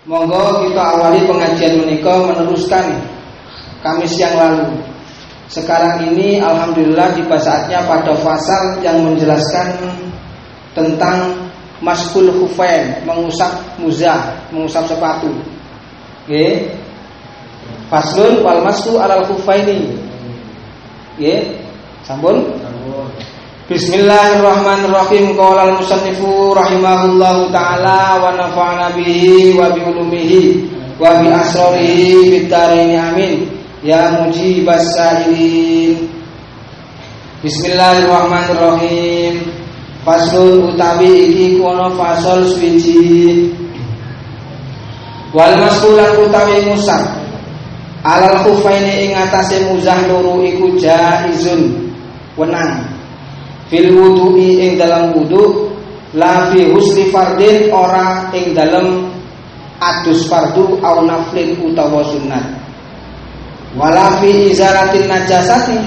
Monggo kita awali pengajian menika meneruskan Kamis yang lalu. Sekarang ini alhamdulillah tiba saatnya pada fasal yang menjelaskan tentang maskul khufain, mengusap muzah, mengusap sepatu. Nggih. Faslun wal masku alal khufaini. Nggih. Sampun? Bismillahirrahmanirrahim. Qala al-musannifu rahimahullahu taala wa nafa'ana bihi wa bi ulumihi wa bi asrarihi fid dharain amin ya mujibas sa'ilin. Bismillahirrahmanirrahim. Faslun utawi iki kono fasal suwiji. Wal maskulan utawi musab alal khufaini ing atase muzah loro iku jaizun wenang. Fil wudu'i ing dalam wudu, la fi husli fardin ora ing dalam adus fardu au naflin utawa sunat. Wala fi izalatin najasati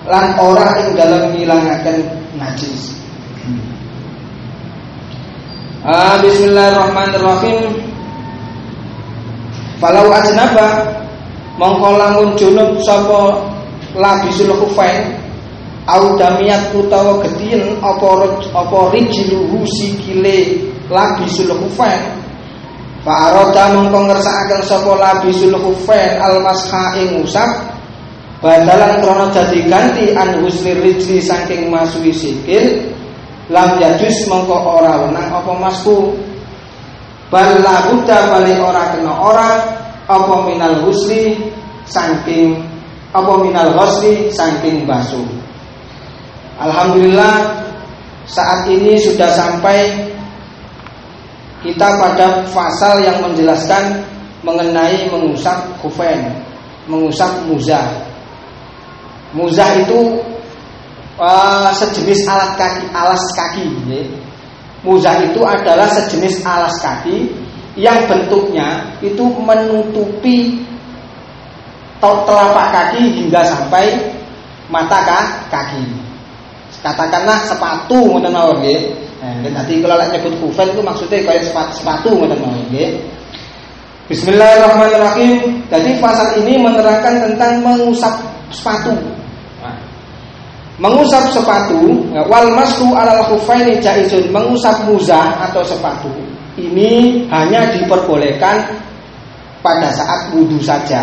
lan ora ing dalam ngilangaken najis. Bismillahirrahmanirrahim. Falau ajnaba mongko lamun junub sapa labisul khufain au damiyat utawa gedien apa rijluhu sikile labisul khufain fa arada mongko ngersakaken sapa labisul khufain almasha ing usap badalan krana dadi ganti an huslir rijli saking masuhi sikil lam yajus mongko ora wenang apa masku bal la budda bali ora kena ora apa minal husli saking apa minal ghusli saking basuh. Alhamdulillah saat ini sudah sampai kita pada fasal yang menjelaskan mengenai mengusap khufain, mengusap muzah. Muzah itu sejenis alas kaki. Muzah itu adalah sejenis alas kaki yang bentuknya itu menutupi telapak kaki hingga sampai mata kaki. Katakanlah sepatu ngoten mawon nggih. Nanti kalau lek nyebut khufain itu maksudnya kayak sepatu ngoten mawon nggih. Bismillahirrahmanirrahim. Jadi pasal ini menerangkan tentang mengusap sepatu. Mengusap sepatu, wal masku alal khufaini jaizun, mengusap muzah atau sepatu ini hanya diperbolehkan pada saat wudu saja.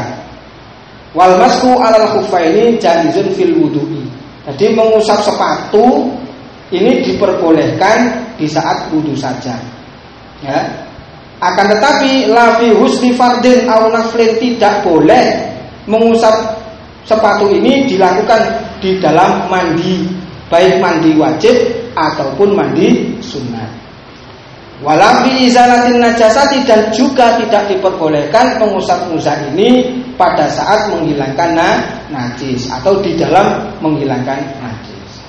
Wal masku alal khufaini jaizun fil wudu'i. Jadi mengusap sepatu ini diperbolehkan di saat wudu saja. Ya. Akan tetapi la fi husni fardin au naflin, tidak boleh mengusap sepatu ini dilakukan di dalam mandi, baik mandi wajib ataupun mandi sunat. Wala fi izalatin najasati, dan juga tidak diperbolehkan mengusap muzah ini pada saat menghilangkan najis atau di dalam menghilangkan najis.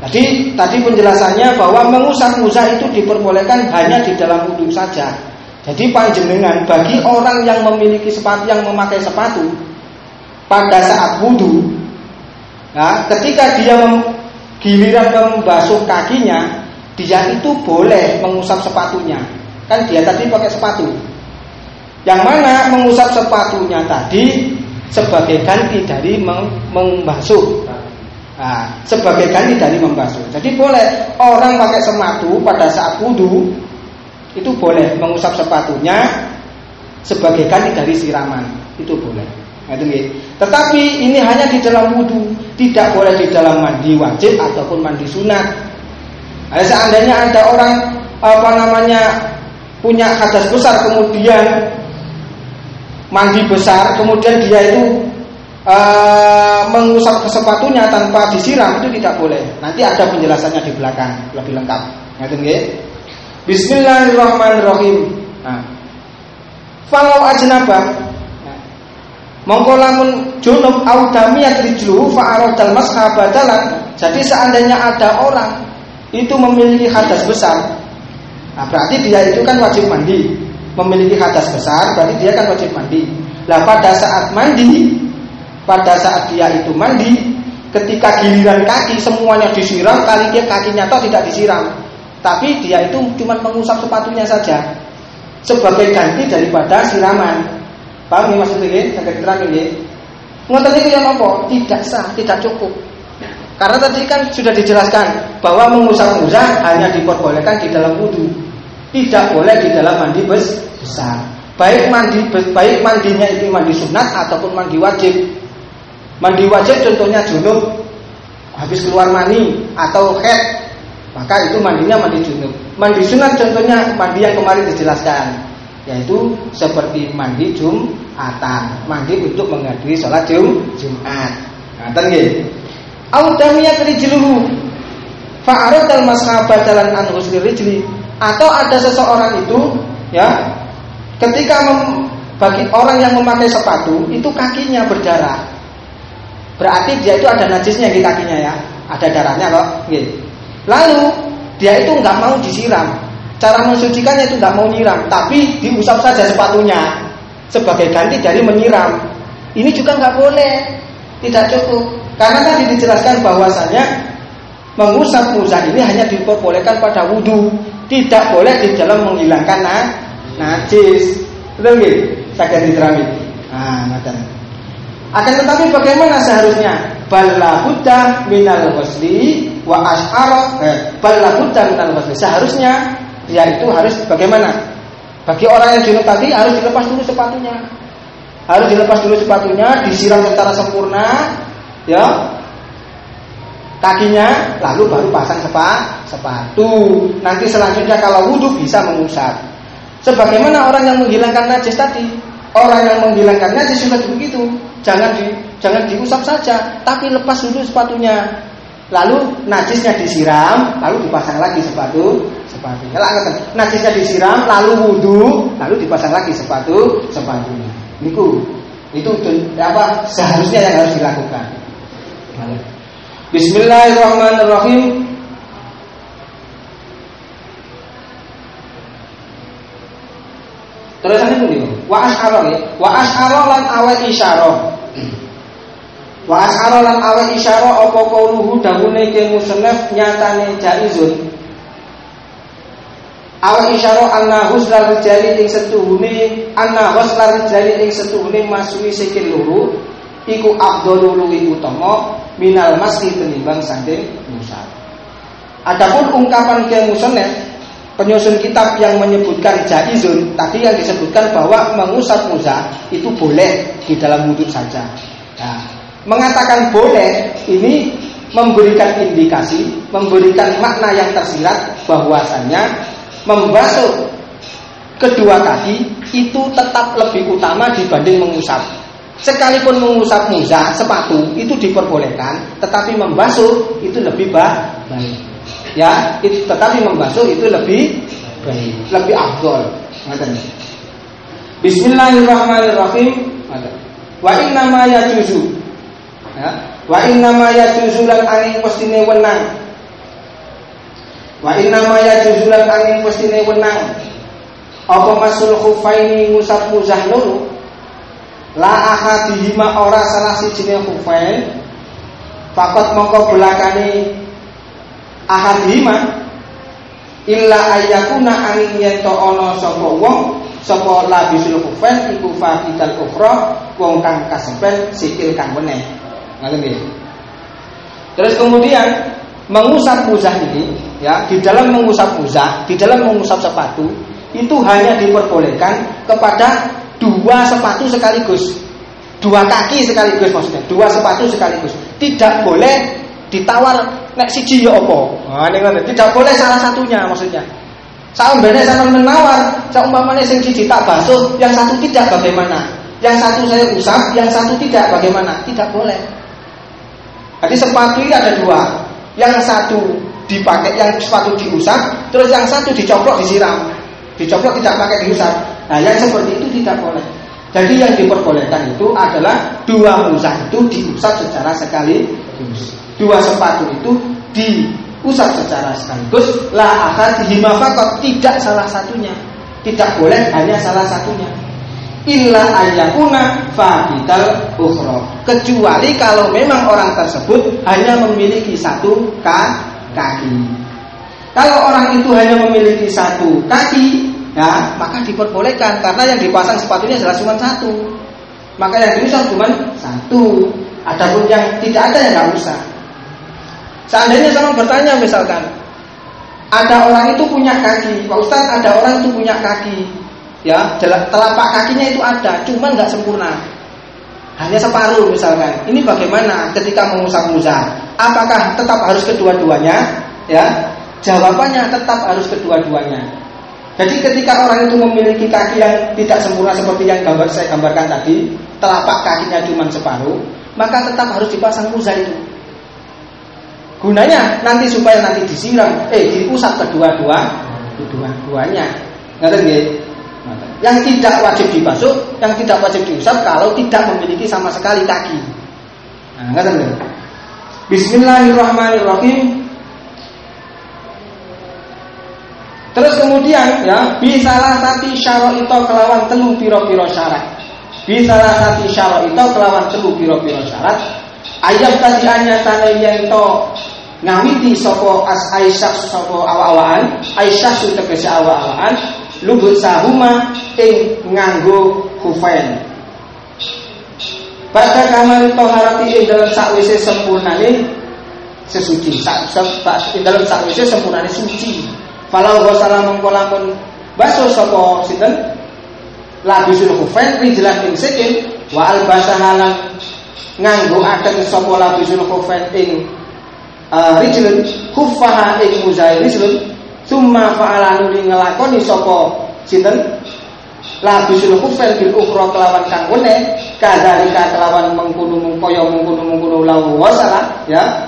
Jadi tadi penjelasannya bahwa mengusap muzah itu diperbolehkan hanya di dalam wudu saja. Jadi panjenengan bagi orang yang memiliki sepatu, yang memakai sepatu pada saat wudu, nah, ketika dia giliran membasuh kakinya, dia itu boleh mengusap sepatunya. Kan dia tadi pakai sepatu. Yang mana mengusap sepatunya tadi sebagai ganti dari membasuh. Nah, sebagai ganti dari membasuh. Jadi boleh orang pakai sepatu pada saat wudu itu boleh mengusap sepatunya sebagai ganti dari siraman. Itu boleh. Tetapi ini hanya di dalam wudu, tidak boleh di dalam mandi wajib ataupun mandi sunat. Nah, seandainya ada orang punya hadas besar kemudian mandi besar, kemudian dia itu mengusap sepatunya tanpa disiram, itu tidak boleh. Nanti ada penjelasannya di belakang lebih lengkap. Bismillahirrahmanirrahim. Nah, falau ajnabah, mongko lamun junub au damiyat rijluhu fa aradal masha badalan. Jadi seandainya ada orang itu memiliki hadas besar, nah berarti dia itu kan wajib mandi. Memiliki hadas besar berarti dia kan wajib mandi. Lah pada saat dia itu mandi, ketika giliran kaki semuanya disiram, kali dia kakinya toh tidak disiram, tapi dia itu cuma mengusap sepatunya saja. sebagai ganti daripada siraman. Paham nih maksudnya nggih? Saged diterangke nggih. Ngoten niku yang apa? Tidak sah, tidak cukup. Karena tadi kan sudah dijelaskan bahwa mengusap-usap hanya diperbolehkan di dalam wudu, tidak boleh di dalam mandi besar. Baik mandinya itu mandi sunat ataupun mandi wajib. Mandi wajib contohnya junub, habis keluar mani atau haid, maka itu mandinya mandi junub. Mandi sunat contohnya mandi yang kemarin dijelaskan, yaitu seperti mandi Jumatan, mandi untuk menghadiri sholat Jumat. Ngaten nggih. Audamiyat rijluhu fa'aradal mashabah jalan an husnil rijli, atau ada seseorang itu ya ketika bagi orang yang memakai sepatu itu kakinya berdarah, berarti dia itu ada najisnya di kakinya ya, ada darahnya kok nggih. Lalu dia itu nggak mau disiram, cara mensucikannya itu nggak mau nyiram, tapi diusap saja sepatunya sebagai ganti dari menyiram. Ini juga nggak boleh, tidak cukup. Karena tadi dijelaskan bahwasanya mengusap muzah ini hanya diperbolehkan pada wudu, tidak boleh di dalam menghilangkan najis. Betul nggih? Saged diterangkan. Ngaten. Akan tetapi bagaimana seharusnya? Balla budda minal ghusli wa ash'ara. Balla budda minal ghusli. Seharusnya dia itu harus bagaimana? Bagi orang yang junub tadi harus dilepas dulu sepatunya. Harus dilepas dulu sepatunya, disiram secara sempurna. Ya, kakinya, lalu baru pasang sepatu. Nanti selanjutnya kalau wudhu bisa mengusap. Sebagaimana orang yang menghilangkan najis tadi, orang yang menghilangkan najis juga begitu. Jangan diusap saja, tapi lepas dulu sepatunya. Lalu najisnya disiram, lalu dipasang lagi sepatunya. Najisnya disiram, lalu wudhu, lalu dipasang lagi sepatunya. Itu apa seharusnya yang harus dilakukan. Bismillahirrahmanirrahim. Terusannya dulu. Wa asy'ara ya. Wa asy'ara lan awet isyarah. Wa asy'ara lan awet isyarah apa qauluhu dawune ke musannaf nyatane jaizun. Awet isyarah anna husnal rijali ing setuhune masui sikil loro iku afdhalul luwih utama minal masih tenimbang sanding musab. Adapun ungkapan ke musannaf penyusun kitab yang menyebutkan jaizun, tadi yang disebutkan bahwa mengusap musab itu boleh di dalam wudhu saja. Nah, mengatakan boleh ini memberikan indikasi, memberikan makna yang tersirat bahwasanya membasuh kedua kaki itu tetap lebih utama dibanding mengusap. Sekalipun mengusap muzah sepatu itu diperbolehkan, tetapi membasuh itu lebih baik. Ya, tetapi membasuh itu lebih baik, lebih afdol. Bismillahirrahmanirrahim. Wa inna ma yajuzu. Ya, wa inna ma yajuzu lan angin pestine wenang. Wa inna ma yajuzu lan angin pestine wenang. Apa masul khufaini ngusap muzah loro? La ahadihima ora salah sijine khufain fakot mongko belakane ahadihima illa ayyakuna angin yen to ana sapa wong sapa labisul khufain iku faqital ukhra wong kang kasepen sikil kang weneh. Ngoten nggih. Terus kemudian mengusap muzah ini ya, di dalam mengusap muzah, di dalam mengusap sepatu itu hanya diperbolehkan kepada dua sepatu sekaligus, dua kaki sekaligus, maksudnya dua sepatu sekaligus. Tidak boleh ditawar nek siji ya apa. Tidak boleh salah satunya, maksudnya. Saumpamane sampeyan menawar, saumpamane sing siji tak basuh, yang satu tidak bagaimana? Yang satu saya usap, yang satu tidak bagaimana? Tidak boleh. Jadi sepatu ini ada dua. Yang satu dipakai, yang sepatu diusap, terus yang satu dicoplok disiram. Dicoplok tidak pakai diusap. Nah, yang seperti itu tidak boleh. Jadi yang diperbolehkan itu adalah dua musah itu diusap secara sekaligus. Dua sepatu itu diusap secara sekaligus. La ahadihima faqat, tidak salah satunya. Tidak boleh hanya salah satunya. Illa ayyakuna faqital ukhra. Kecuali kalau memang orang tersebut hanya memiliki satu kaki. Kalau orang itu hanya memiliki satu kaki, ya maka diperbolehkan karena yang dipasang sepatunya adalah cuma satu. Maka yang diusap cuma satu. Adapun yang tidak ada ya nggak usah. Seandainya sama bertanya misalkan, ada orang itu punya kaki, Pak Ustaz, ada orang itu punya kaki, ya telapak kakinya itu ada, cuma nggak sempurna, hanya separuh misalkan. Ini bagaimana ketika mengusap muzah? Apakah tetap harus kedua-duanya? Ya, jawabannya tetap harus kedua-duanya. Jadi ketika orang itu memiliki kaki yang tidak sempurna seperti yang saya gambarkan tadi, telapak kakinya cuma separuh, maka tetap harus dipasang muzah itu. Gunanya nanti supaya nanti disiram, diusap kedua-duanya. Ngerti nggih? Yang tidak wajib dibasuh, yang tidak wajib diusap kalau tidak memiliki sama sekali kaki. Nah, ngerti nggih? Bismillahirrahmanirrahim. Terus kemudian ya, bisalah sati syara'ita kelawan telu pira-pira syarat. Bisalah sati syara'ita kelawan telu pira-pira syarat. Ayat tadi anyatane yen to ngawiti sapa Aisyah sapa awa-awaan, Aisyah su tegese awa-awaan, lubut sahuma ing nganggo khufain. Pada kamar toharati ing dalam sakwise sempurnane sesuci, dalam sakwise sempurnane suci. Falau gosala mongko lamun baso sapa sinten labisul khufain rijlan ing sikil wa albasahalan nganggo aten sapa labisul khufain ing rijlun khuffaha ing muzai rijlun summa fa'ala nuli ngelakoni sapa sinten labisul khufain bil ukhra kelawan kang wene kadzalika kelawan mengkono kaya mengkono lawu wasala ya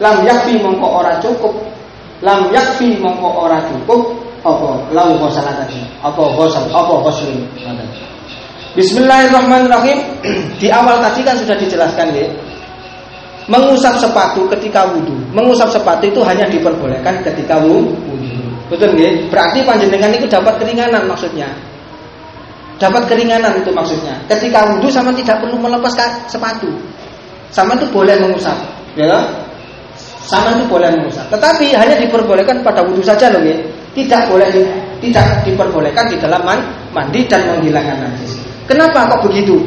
lam yakfi mongko ora cukup apa lawu wasala tadi apa ghusl. Bismillahirrahmanirrahim. Di awal tadi kan sudah dijelaskan ya, mengusap sepatu ketika wudu. Mengusap sepatu itu hanya diperbolehkan ketika wudu. Betul nggih? Berarti panjenengan itu dapat keringanan maksudnya. Dapat keringanan itu maksudnya. Ketika wudu sama tidak perlu melepas sepatu. Sama itu boleh mengusap, ya. Sama itu boleh mengusap. Tetapi hanya diperbolehkan pada wudu saja loh nggih. Tidak diperbolehkan di dalam mandi dan menghilangkan najis. Kenapa kok begitu?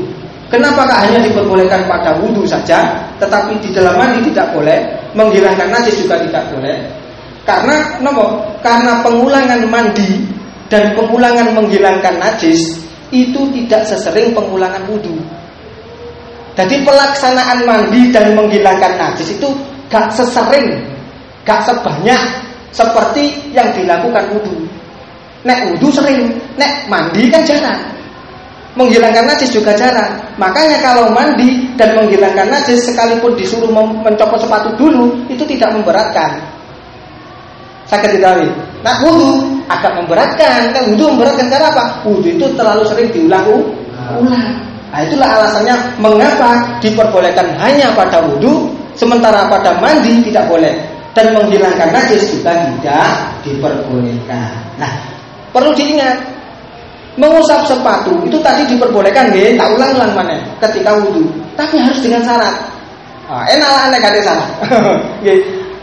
Kenapa hanya diperbolehkan pada wudu saja, tetapi di dalam mandi tidak boleh, menghilangkan najis juga tidak boleh? Karena pengulangan mandi dan pengulangan menghilangkan najis itu tidak sesering pengulangan wudu. Jadi pelaksanaan mandi dan menghilangkan najis itu gak sesering, gak sebanyak seperti yang dilakukan wudu. Nek wudu sering, nek mandi kan jarang. Menghilangkan najis juga jarang. Makanya kalau mandi dan menghilangkan najis sekalipun disuruh mencopot sepatu dulu, itu tidak memberatkan. Sakit dikali. Nah wudu agak memberatkan. Kan wudu memberatkan karena apa? Wudu itu terlalu sering diulang-ulang. Nah itulah alasannya mengapa diperbolehkan hanya pada wudu, sementara pada mandi tidak boleh. Dan menghilangkan najis juga tidak diperbolehkan. Nah perlu diingat, mengusap sepatu itu tadi diperbolehkan nggih, tak ulang-ulang mana ketika wudu, tapi harus dengan syarat. Enak lah nek ada syarat. Nggih,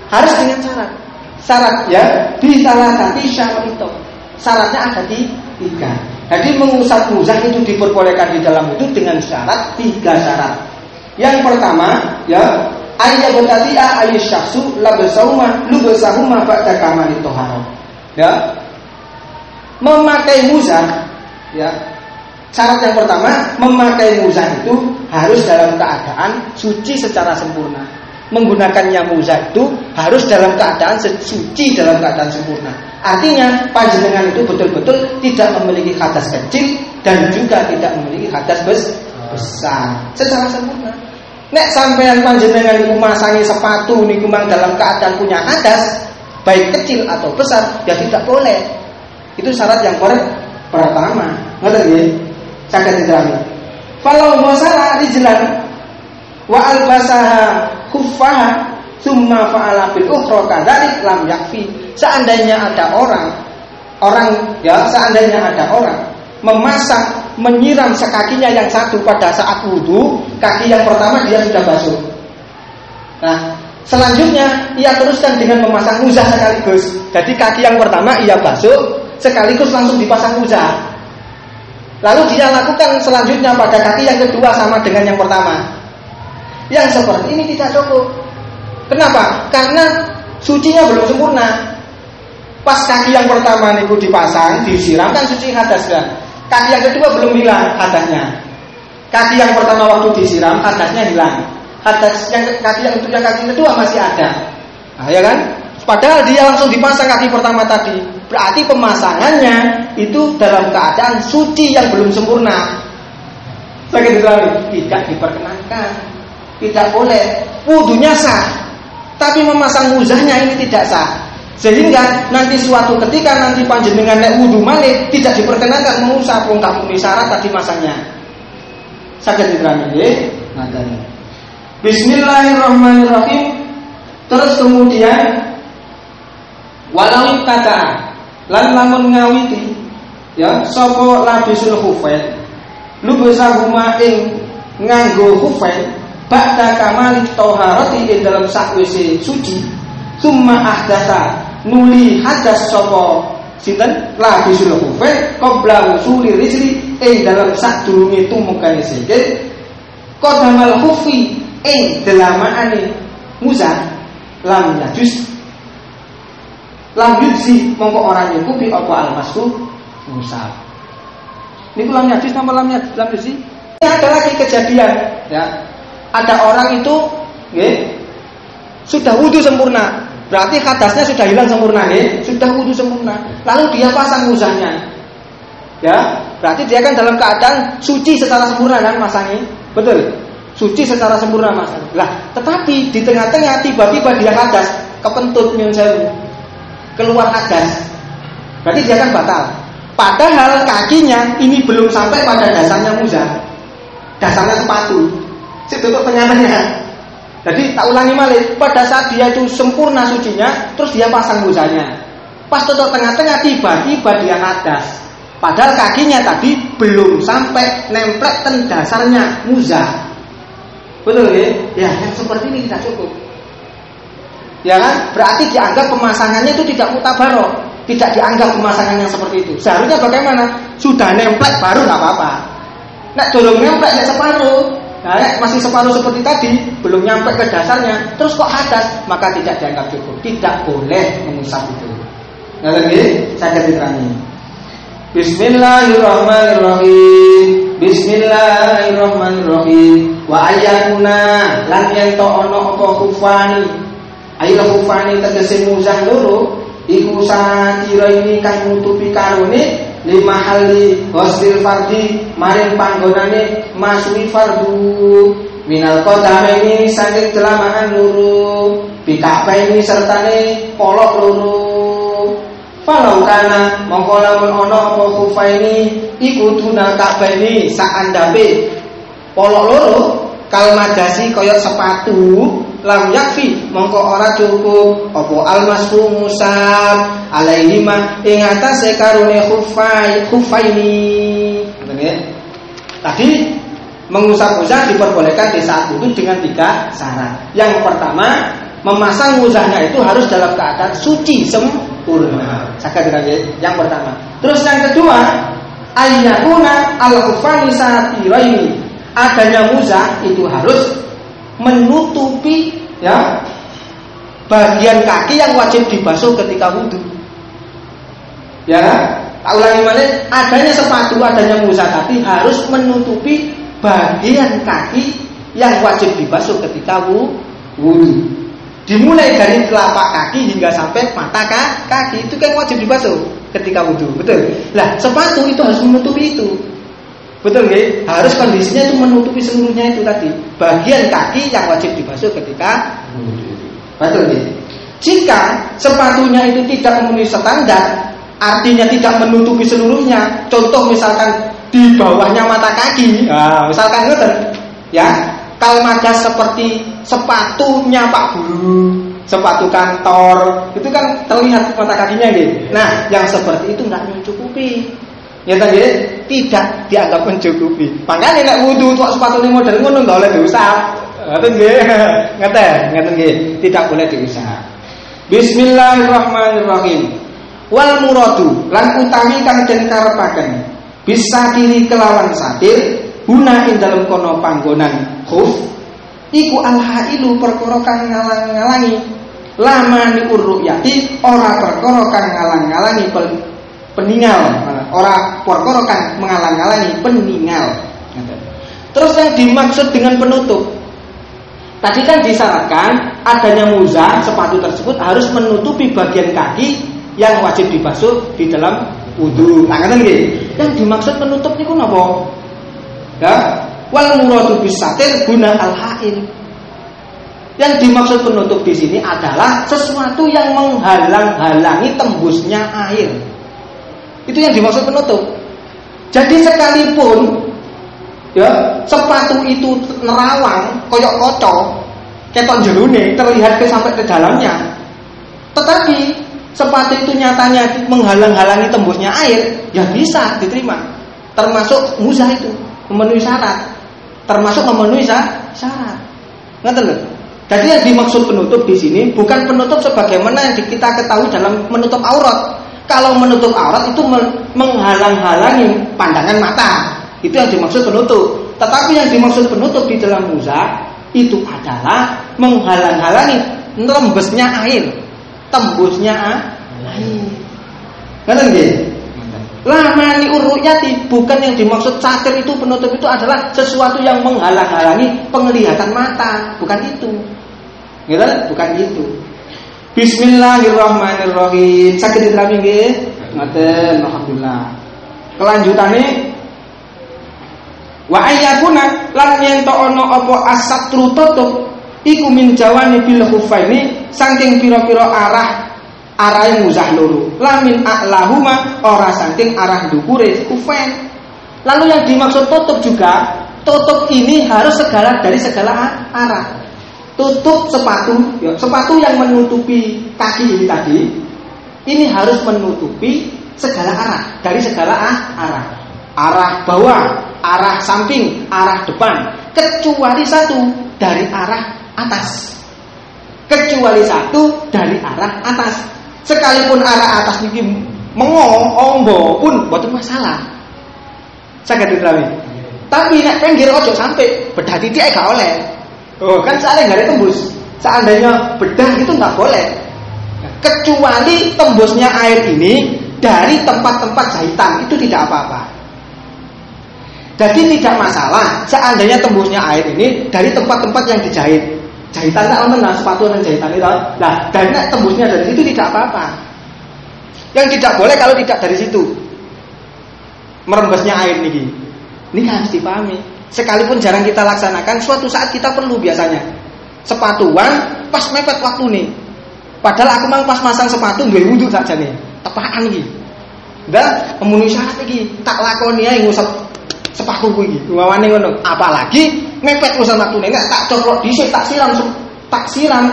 harus dengan syarat. Syarat ya, bisalah tapi syarat itu. Syaratnya ada di 3. Jadi mengusap muzah itu diperbolehkan di dalam itu dengan syarat 3 syarat. Yang pertama ya, ayyabtati'a ayyasyakhsu labasahuma ba'da kamalit thaharah. Ya. Memakai muzah ya. Syarat yang pertama, memakai muzah itu harus dalam keadaan suci secara sempurna. Menggunakannya muzah itu harus dalam keadaan suci, dalam keadaan sempurna. Artinya panjenengan itu betul-betul tidak memiliki hadas kecil dan juga tidak memiliki hadas besar secara sempurna. Nek sampean panjenengan iku masangi sepatu niku mang dalam keadaan punya hadas baik kecil atau besar ya tidak boleh. Itu syarat yang pertama. Ngerti nggih? Saged diterangkan. Falau wasala rijlan wa albasaha khuffaha tsumma fa'ala bil ukhra kadzalik lam yakfi. Seandainya ada orang menyiram sekakinya yang satu pada saat wudu, kaki yang pertama dia sudah basuh. Nah, selanjutnya ia teruskan dengan memasang muzah sekaligus. Jadi kaki yang pertama ia basuh, sekaligus langsung dipasang muzah. Lalu dia lakukan selanjutnya pada kaki yang kedua sama dengan yang pertama. Yang seperti ini tidak cukup. Kenapa? Karena sucinya belum sempurna. Pas kaki yang pertama niku dipasang, disiram kan suci hadas kan. Kaki yang kedua belum hilang hadasnya. Kaki yang pertama waktu disiram hadasnya hilang. Hadas yang kaki yang kedua masih ada. Nah, ya kan? Padahal dia langsung dipasang kaki pertama tadi. Berarti pemasangannya itu dalam keadaan suci yang belum sempurna. Sakit tidak diperkenankan. Tidak boleh. Wudunya sah, tapi memasang muzahnya ini tidak sah. Sehingga nanti suatu ketika nanti panjenengan nek wudu malih tidak diperkenankan mengusap wong tak memenuhi syarat tadi masangnya. Saged diterangkan nggih? Ngaten. Bismillahirrahmanirrahim. Terus kemudian walau kata lan lamun ngawiti ya sapa labisul khufain lubasahuma ing nganggo khufain ba'da kamali thaharati ing dalam sakwise suci summa ahdatsa nuli hadas sapa sinten labisul khufain qabla usuli rijli ing dalam sadurunge tumekane sikil qadamal khufi ing delamaane muzah lam yajus lam yujzi mongko orang nyukupi apa almasku musab. Niku lam yajus nama lam yujzi. Ini ada lagi kejadian ya. Ada orang itu sudah wudu sempurna. Berarti hadasnya sudah hilang sempurna sudah wudu sempurna. Lalu dia pasang muzahnya. Ya, berarti dia kan dalam keadaan suci secara sempurna kan masangnya. Betul? Suci secara sempurna masang. Lah, tetapi di tengah-tengah tiba-tiba dia hadas, kepentut nyun sewu. Keluar hadas, berarti dia kan batal. Padahal kakinya ini belum sampai pada dasarnya muzah, dasarnya sepatu, tutup tengah-tengah. Jadi tak ulangi malih, pada saat dia itu sempurna sucinya, terus dia pasang muzahnya. Pas tutup tengah-tengah tiba-tiba dia hadas. Padahal kakinya tadi belum sampai nemplek ten dasarnya muzah. Betul ya? Ya, yang seperti ini tidak cukup. Ya kan? Berarti dianggap pemasangannya itu tidak mutabarok, tidak dianggap pemasangan yang seperti itu. Seharusnya bagaimana? Sudah nemplek baru nggak apa-apa. Nek dorong nemplek ya separuh. Nah, masih separuh seperti tadi, belum nyampe ke dasarnya, terus kok hadas, maka tidak dianggap cukup. Tidak boleh mengusap itu. Nah, lagi saya diterangi. Bismillahirrahmanirrahim. Bismillahirrahmanirrahim. Wa ayyakuna lan ento ono apa khufani. Ayo khufani tegese muzah loro iku satira ini kang nutupi karone lima hali hostil fardi maring panggonane masui fardu minal qadamaini saking delamaan loro bikapa ini sertane polok loro falau kana mongko lamun ana apa khufaini iku tunal kabaini sak andhape polok loro kalmadasi kaya sepatu lam yakfi mongko ora cukup apa almasku musab alaihima ing atase karone khufaini. Tadi mengusap muzah diperbolehkan di saat wudu dengan 3 syarat. Yang pertama, memasang muzahnya itu harus dalam keadaan suci sempurna. Yang pertama. Terus yang kedua, ayyakuna al-khufani satiraini. Adanya muzah itu harus menutupi ya bagian kaki yang wajib dibasuh ketika wudu. Ya, tak ulangi mana? Adanya sepatu, adanya muzah tadi harus menutupi bagian kaki yang wajib dibasuh ketika wudu. Dimulai dari telapak kaki hingga sampai mata kaki itu kan wajib dibasuh ketika wudu, betul? Lah, sepatu itu harus menutupi itu. Betul nggih? Harus kondisinya itu menutupi seluruhnya itu tadi. Bagian kaki yang wajib dibasuh ketika wudu. Betul nggih? Jika sepatunya itu tidak memenuhi standar, artinya tidak menutupi seluruhnya. Contoh misalkan di bawahnya mata kaki. Nah, misalkan ngoten, ya. Kalmadas seperti sepatunya Pak Guru, sepatu kantor, itu kan terlihat mata kakinya nggih. Nah, yang seperti itu enggak mencukupi. Ya tadi tidak dianggap mencukupi. Makanya nek wudu tok sepatu model ngono enggak boleh diusap. Ngoten nggih. Ngeten nggih, tidak boleh diusap. Bismillahirrahmanirrahim. Wal muradu lan utawi kang den karepaken bisa kiri kelawan satir guna ing dalem kono panggonan khuf iku alhailu perkara kang ngalang-ngalangi lamani urruyati ora perkara kang ngalang-ngalangi peninggal, ora perkara kang mengalang-alangi peninggal. Terus yang dimaksud dengan penutup tadi kan disyaratkan adanya muzah, sepatu tersebut harus menutupi bagian kaki yang wajib dibasuh di dalam wudu. Nah, kan nggih. Yang dimaksud penutup niku napa? Ya, wal muradu bisatir guna al-hail. Yang dimaksud penutup di sini adalah sesuatu yang menghalang-halangi tembusnya air. Itu yang dimaksud penutup. Jadi sekalipun ya sepatu itu nerawang koyok kocok ketok jerune terlihat sampai ke dalamnya, tetapi sepatu itu nyatanya menghalang-halangi tembusnya air, ya bisa diterima. Termasuk muzah itu memenuhi syarat. Termasuk memenuhi syarat. Ngerti lho? Jadi yang dimaksud penutup di sini bukan penutup sebagaimana yang kita ketahui dalam menutup aurat. Kalau menutup aurat itu menghalang-halangi pandangan mata. Itu yang dimaksud penutup. Tetapi yang dimaksud penutup di dalam muzah itu adalah menghalang-halangi rembesnya air, tembusnya air. Ngerti nggih? Lamani urruyati, bukan yang dimaksud satir itu penutup itu adalah sesuatu yang menghalang-halangi penglihatan mata, bukan itu. Gitu? Bukan itu. Bismillahirrahmanirrahim. Saged diterami nggih? Ngoten, alhamdulillah. Kelanjutane wa ayyakuna lan yen to ana apa asatru tutup iku min jawani bil khufaini saking pira-pira arahe muzah loro lamin a'lahuma ora saking arah ndukure khufain. Lalu yang dimaksud tutup juga, tutup ini harus dari segala arah. Tutup sepatu, ya, sepatu yang menutupi kaki ini tadi, ini harus menutupi segala arah, dari segala arah. Arah bawah, arah samping, arah depan, kecuali satu dari arah atas. Kecuali satu dari arah atas. Sekalipun arah atas niki ombo pun mboten masalah. Saged diterami. Tapi nek pinggir ojo sampai bedah titik gak oleh. Oh, kan soalnya nggak ada tembus. Seandainya bedah itu nggak boleh. Kecuali tembusnya air ini dari tempat-tempat jahitan, itu tidak apa-apa. Jadi tidak masalah seandainya tembusnya air ini dari tempat-tempat yang dijahit. Jahitan tak aman, sepatu dan jahitan itu. Nah, dan tembusnya dari situ tidak apa-apa. Yang tidak boleh kalau tidak dari situ. Merembesnya air ini. Ini harus dipahami. Sekalipun jarang kita laksanakan, suatu saat kita perlu biasanya. Sepatuan pas mepet waktu nih. Padahal aku mang pas masang sepatu duwe wudu saja nih. Tepaan iki. Ndak memenuhi syarat iki. Tak lakoni ae ngusap sepatuku iki. Wawane ngono. Apalagi mepet urusan waktune. Nek tak coplok dhisik tak siram.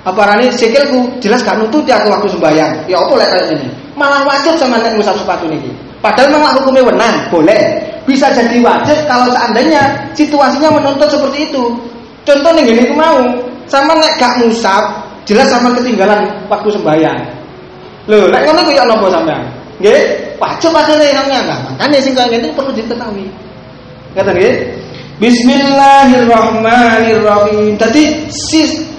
Aparane sikilku jelas gak nututi aku waktu sembahyang. Ya apa lek kaya ngene. Malah wajib sama nek ngusap sepatu niki. Padahal memang hukumnya wenang, boleh. Bisa jadi wajib kalau seandainya situasinya menuntut seperti itu. Contoh nih gini mau, sama nek gak ngusap, jelas sama ketinggalan waktu sembahyang. Loh, nek ngono kuwi napa sampean? Nggih, wajib asline sampean. Makane sing kaya ngene perlu diketahui. Kata nggih. Bismillahirrahmanirrahim. Tadi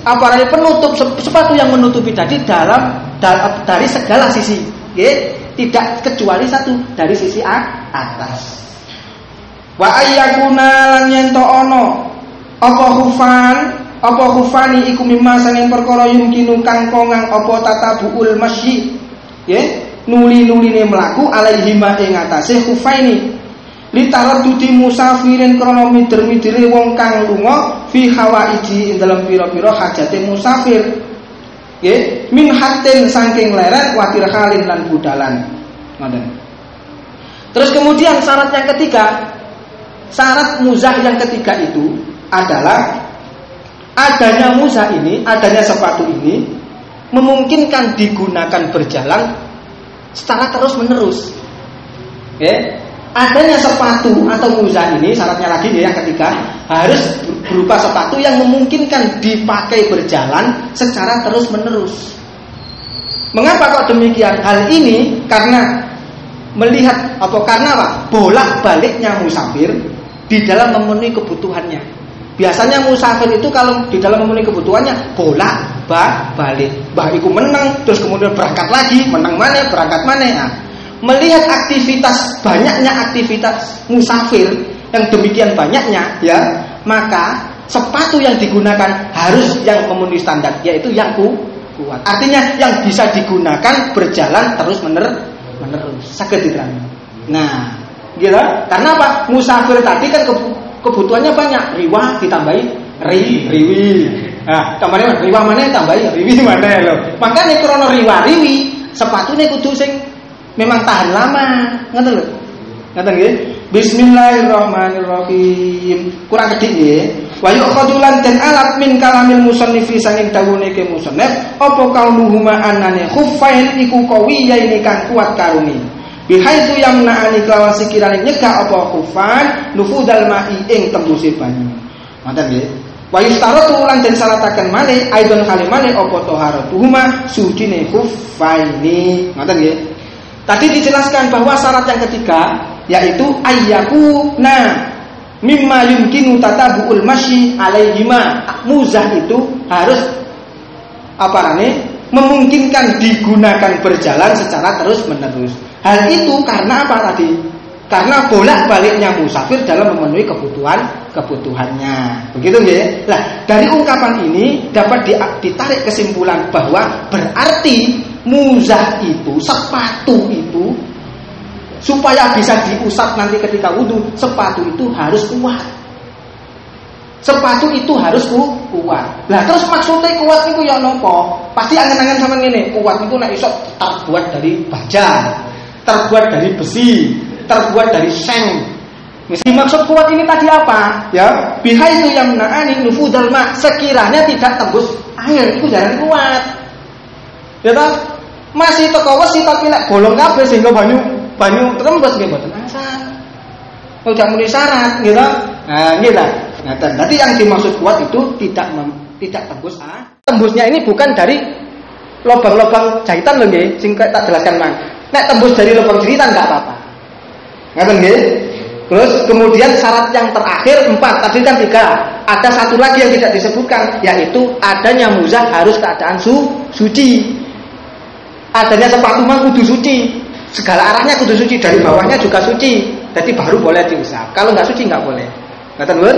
apalagi penutup sepatu yang menutupi tadi dari segala sisi, nggih. Tidak kecuali satu dari sisi atas. Wa ayyakuna lan yen to ana apa khufani iku mimma saning perkara yumkinu kang kongang apa tatabuul masyi. Nggih, nuli-nuline mlaku alaihima ing atase khufaini. Litaradudi musafirin krana mider-midere wong kang lunga fi hawaiji ing dalam pira-pira hajate musafir. Nggih, min hatin saking leret watir halin lan budalan. Ngoten. Terus kemudian syarat yang ketiga, syarat muzah yang ketiga itu adalah adanya muzah ini, adanya sepatu ini memungkinkan digunakan berjalan secara terus-menerus. Nggih. Adanya sepatu atau muzah ini syaratnya lagi yang ketiga harus berupa sepatu yang memungkinkan dipakai berjalan secara terus menerus. Mengapa kok demikian? Hal ini karena melihat atau karena apa? Bolak-baliknya musafir di dalam memenuhi kebutuhannya. Biasanya musafir itu kalau di dalam memenuhi kebutuhannya bolak-balik. Bah iku menang terus kemudian berangkat lagi, menang mana, berangkat mana. Nah, melihat banyaknya aktivitas musafir yang demikian banyaknya, ya, maka sepatu yang digunakan harus yang memenuhi standar, yaitu yang kuat. Artinya yang bisa digunakan berjalan terus menerus. Saged diterangkan. Nah, gitu. Karena apa? Musafir tadi kan kebutuhannya banyak. Riwah ditambahi riwi. Nah, tambahin riwah mana tambahi riwi mana lho. Makanya krono riwi sepatune kudu sing memang tahan lama. Ngoten lho. Ngoten nggih. Bismillahirrahmanirrahim. Kurang kedik nggih. Wa yuqadulan dan alat min kalamil musannifi sanging dawuhe ke musannif apa kauluhuma annane khuffain iku qawiyaini kang kuat karuni. Bihaitu yamna'ani kelawan sekirane nyegah apa khuffan nufudal ma'i ing tembuse banyu. Ngoten nggih. Wa yustaratu lan den syarataken malih aidon kalimane apa taharatuhuma sujine khuffaini. Ngoten nggih. Tadi dijelaskan bahwa syarat yang ketiga yaitu ayyakuna mimma yumkinu tatabu'ul masyi alaihima. Muzah itu harus memungkinkan digunakan berjalan secara terus menerus. Hal itu karena apa tadi? Karena bolak-baliknya musafir dalam memenuhi kebutuhannya. Begitu ya? Nah, dari ungkapan ini dapat ditarik kesimpulan bahwa berarti muzah itu, sepatu itu supaya bisa diusap nanti ketika wudhu, sepatu itu harus kuat. Sepatu itu harus kuat. Lah terus maksudnya kuat itu ya nopo? Pasti angen-angen sama ini. Kuat itu nek iso terbuat dari baja, terbuat dari besi, terbuat dari seng. Mesti maksud kuat ini tadi apa? Ya, bihaitu yamna'ani nufudal ma, sekiranya tidak tembus air, itu jarang kuat. Ya toh? Masih teko wesi tapi lek bolong kabeh sehingga banyu tembus nggih mboten asal. Udah muni syarat gitu. Nah, nggih lah. Ngaten. Berarti yang dimaksud kuat itu tidak tembus Tembusnya ini bukan dari lubang-lubang jahitan lho nggih, sing tak jelaskan Mang. Nek tembus dari lubang jahitan enggak apa-apa. Ngaten nggih? Terus kemudian syarat yang terakhir 4, tadi kan 3. Ada satu lagi yang tidak disebutkan, yaitu adanya muzah harus keadaan suci. Adanya sepatu mang kudu suci. Segala arahnya kudu suci, dari bawahnya juga suci. Jadi baru boleh diusap. Kalau nggak suci nggak boleh. Ngaten lho?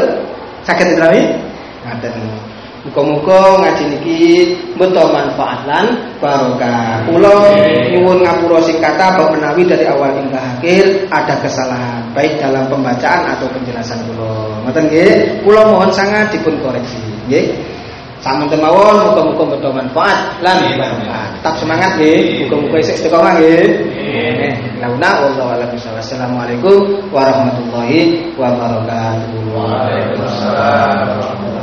Saged diterami? Ngaten. Muga-muga ngaji niki beto manfaat lan barokah. Kula nyuwun ngapura sing kata bab menawi dari awal hingga akhir ada kesalahan baik dalam pembacaan atau penjelasan kula. Ngoten nggih. Kula mohon sangat dipun koreksi, nggih. Sampun mawon muga-muga beto manfaat lan barokah. Tetap semangat nggih. Muga-muga isih istiqomah nggih. Launa wallahu a'lam bishawab. Assalamualaikum warahmatullahi wabarakatuh. Waalaikumsalam.